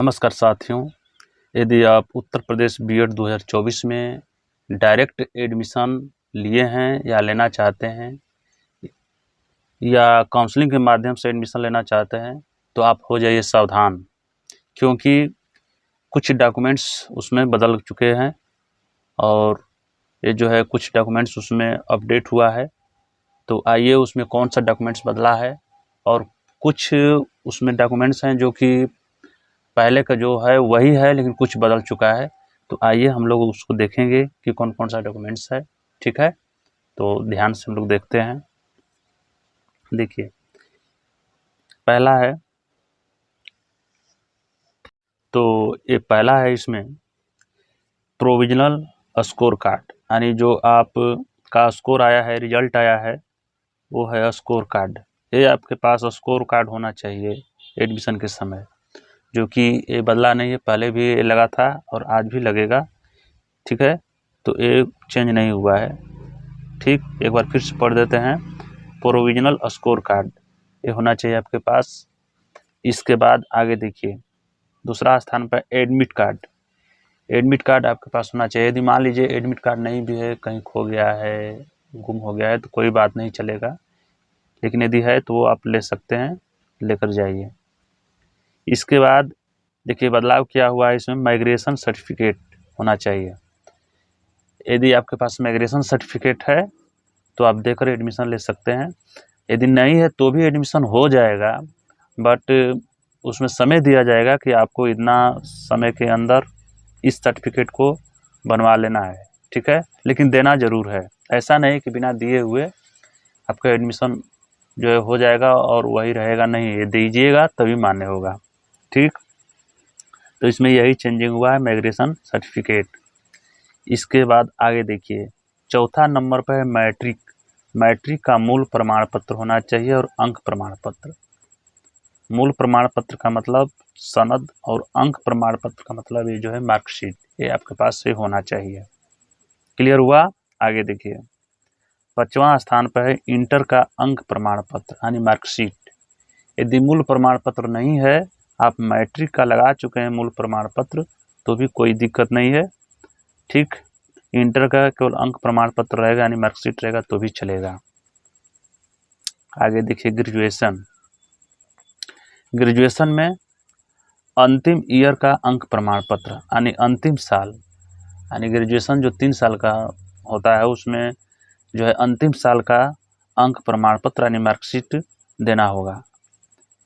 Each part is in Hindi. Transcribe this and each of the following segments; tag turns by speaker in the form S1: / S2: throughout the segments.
S1: नमस्कार साथियों, यदि आप उत्तर प्रदेश बीएड 2024 में डायरेक्ट एडमिशन लिए हैं या लेना चाहते हैं या काउंसलिंग के माध्यम से एडमिशन लेना चाहते हैं तो आप हो जाइए सावधान, क्योंकि कुछ डॉक्यूमेंट्स उसमें बदल चुके हैं और ये जो है कुछ डॉक्यूमेंट्स उसमें अपडेट हुआ है। तो आइए उसमें कौन सा डॉक्यूमेंट्स बदला है और कुछ उसमें डॉक्यूमेंट्स हैं जो कि पहले का जो है वही है लेकिन कुछ बदल चुका है। तो आइए हम लोग उसको देखेंगे कि कौन कौन सा डॉक्यूमेंट्स है। ठीक है, तो ध्यान से हम लोग देखते हैं। देखिए, पहला है, तो ये पहला है इसमें प्रोविजनल स्कोर कार्ड, यानी जो आप का स्कोर आया है, रिजल्ट आया है, वो है स्कोर कार्ड। ये आपके पास स्कोर कार्ड होना चाहिए एडमिशन के समय, जो कि ये बदला नहीं है, पहले भी ये लगा था और आज भी लगेगा। ठीक है, तो ये चेंज नहीं हुआ है। ठीक, एक बार फिर से पढ़ देते हैं। प्रोविजनल स्कोर कार्ड ये होना चाहिए आपके पास। इसके बाद आगे देखिए, दूसरा स्थान पर एडमिट कार्ड। एडमिट कार्ड आपके पास होना चाहिए। यदि मान लीजिए एडमिट कार्ड नहीं भी है, कहीं खो गया है, गुम हो गया है, तो कोई बात नहीं, चलेगा। लेकिन यदि है तो वो आप ले सकते हैं, लेकर जाइए। इसके बाद देखिए बदलाव क्या हुआ है इसमें, माइग्रेशन सर्टिफिकेट होना चाहिए। यदि आपके पास माइग्रेशन सर्टिफिकेट है तो आप देकर एडमिशन ले सकते हैं। यदि नहीं है तो भी एडमिशन हो जाएगा, बट उसमें समय दिया जाएगा कि आपको इतना समय के अंदर इस सर्टिफिकेट को बनवा लेना है। ठीक है, लेकिन देना ज़रूर है। ऐसा नहीं कि बिना दिए हुए आपका एडमिशन जो है हो जाएगा और वही रहेगा, नहीं, ये दीजिएगा तभी मान्य होगा। ठीक, तो इसमें यही चेंजिंग हुआ है, माइग्रेशन सर्टिफिकेट। इसके बाद आगे देखिए, चौथा नंबर पर है मैट्रिक। मैट्रिक का मूल प्रमाण पत्र होना चाहिए और अंक प्रमाण पत्र। मूल प्रमाण पत्र का मतलब सनद और अंक प्रमाण पत्र का मतलब ये जो है मार्कशीट, ये आपके पास से होना चाहिए। क्लियर हुआ? आगे देखिए, पांचवा स्थान पर है इंटर का अंक प्रमाण पत्र यानी मार्कशीट। यदि मूल प्रमाण पत्र नहीं है, आप मैट्रिक का लगा चुके हैं मूल प्रमाण पत्र, तो भी कोई दिक्कत नहीं है। ठीक, इंटर का केवल अंक प्रमाण पत्र रहेगा यानी मार्कशीट रहेगा तो भी चलेगा। आगे देखिए, ग्रेजुएशन। ग्रेजुएशन में अंतिम ईयर का अंक प्रमाण पत्र यानी अंतिम साल, यानी ग्रेजुएशन जो 3 साल का होता है उसमें जो है अंतिम साल का अंक प्रमाण पत्र यानी मार्कशीट देना होगा।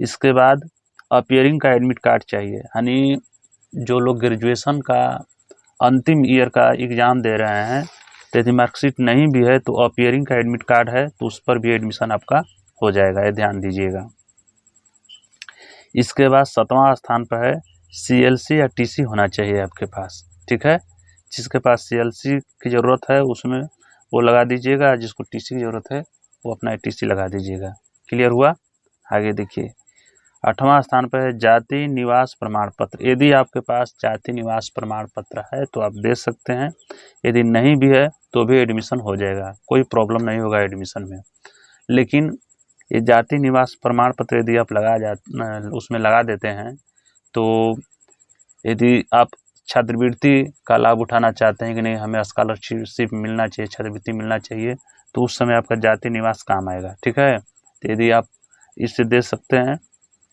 S1: इसके बाद अपीयरिंग का एडमिट कार्ड चाहिए, यानी जो लोग ग्रेजुएशन का अंतिम ईयर का एग्ज़ाम दे रहे हैं, तो यदि मार्कशीट नहीं भी है तो अपीयरिंग का एडमिट कार्ड है तो उस पर भी एडमिशन आपका हो जाएगा, ये ध्यान दीजिएगा। इसके बाद 7वां स्थान पर है सीएलसी या टीसी होना चाहिए आपके पास। ठीक है, जिसके पास सीएलसी की ज़रूरत है उसमें वो लगा दीजिएगा, जिसको टीसी की ज़रूरत है वो अपना टीसी लगा दीजिएगा। क्लियर हुआ? आगे देखिए, 8वां स्थान पर है जाति निवास प्रमाण पत्र। यदि आपके पास जाति निवास प्रमाण पत्र है तो आप दे सकते हैं, यदि नहीं भी है तो भी एडमिशन हो जाएगा, कोई प्रॉब्लम नहीं होगा एडमिशन में। लेकिन ये जाति निवास प्रमाण पत्र यदि आप उसमें लगा देते हैं, तो यदि आप छात्रवृत्ति का लाभ उठाना चाहते हैं कि नहीं, हमें स्कॉलरशिप मिलना चाहिए, छात्रवृत्ति मिलना चाहिए, तो उस समय आपका जाति निवास काम आएगा। ठीक है, तो यदि आप इससे दे सकते हैं,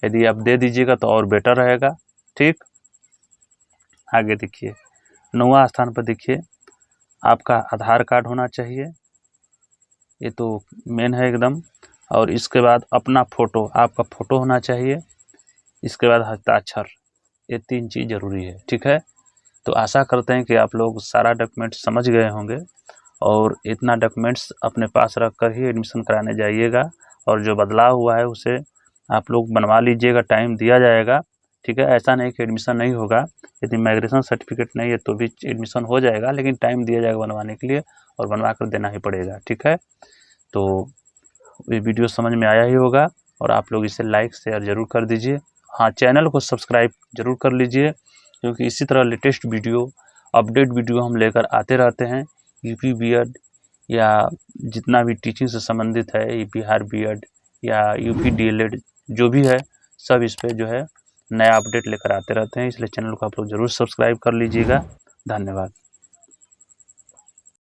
S1: यदि आप दे दीजिएगा तो और बेटर रहेगा। ठीक, आगे देखिए, 9वां स्थान पर देखिए, आपका आधार कार्ड होना चाहिए, ये तो मेन है एकदम। और इसके बाद अपना फ़ोटो, आपका फ़ोटो होना चाहिए। इसके बाद हस्ताक्षर, ये 3 चीज़ ज़रूरी है। ठीक है, तो आशा करते हैं कि आप लोग सारा डॉक्यूमेंट समझ गए होंगे और इतना डॉक्यूमेंट्स अपने पास रख कर ही एडमिशन कराने जाइएगा। और जो बदलाव हुआ है उसे आप लोग बनवा लीजिएगा, टाइम दिया जाएगा। ठीक है, ऐसा नहीं कि एडमिशन नहीं होगा। यदि माइग्रेशन सर्टिफिकेट नहीं है तो भी एडमिशन हो जाएगा, लेकिन टाइम दिया जाएगा बनवाने के लिए और बनवा कर देना ही पड़ेगा। ठीक है, तो ये वीडियो समझ में आया ही होगा और आप लोग इसे लाइक शेयर ज़रूर कर दीजिए। हाँ, चैनल को सब्सक्राइब ज़रूर कर लीजिए, क्योंकि इसी तरह लेटेस्ट वीडियो, अपडेट वीडियो हम लेकर आते रहते हैं। यूपी बीएड या जितना भी टीचिंग से संबंधित है, बिहार बीएड या यूपी डीएलएड जो भी है, सब इस पे जो है नया अपडेट लेकर आते रहते हैं, इसलिए चैनल को आप लोग ज़रूर सब्सक्राइब कर लीजिएगा। धन्यवाद।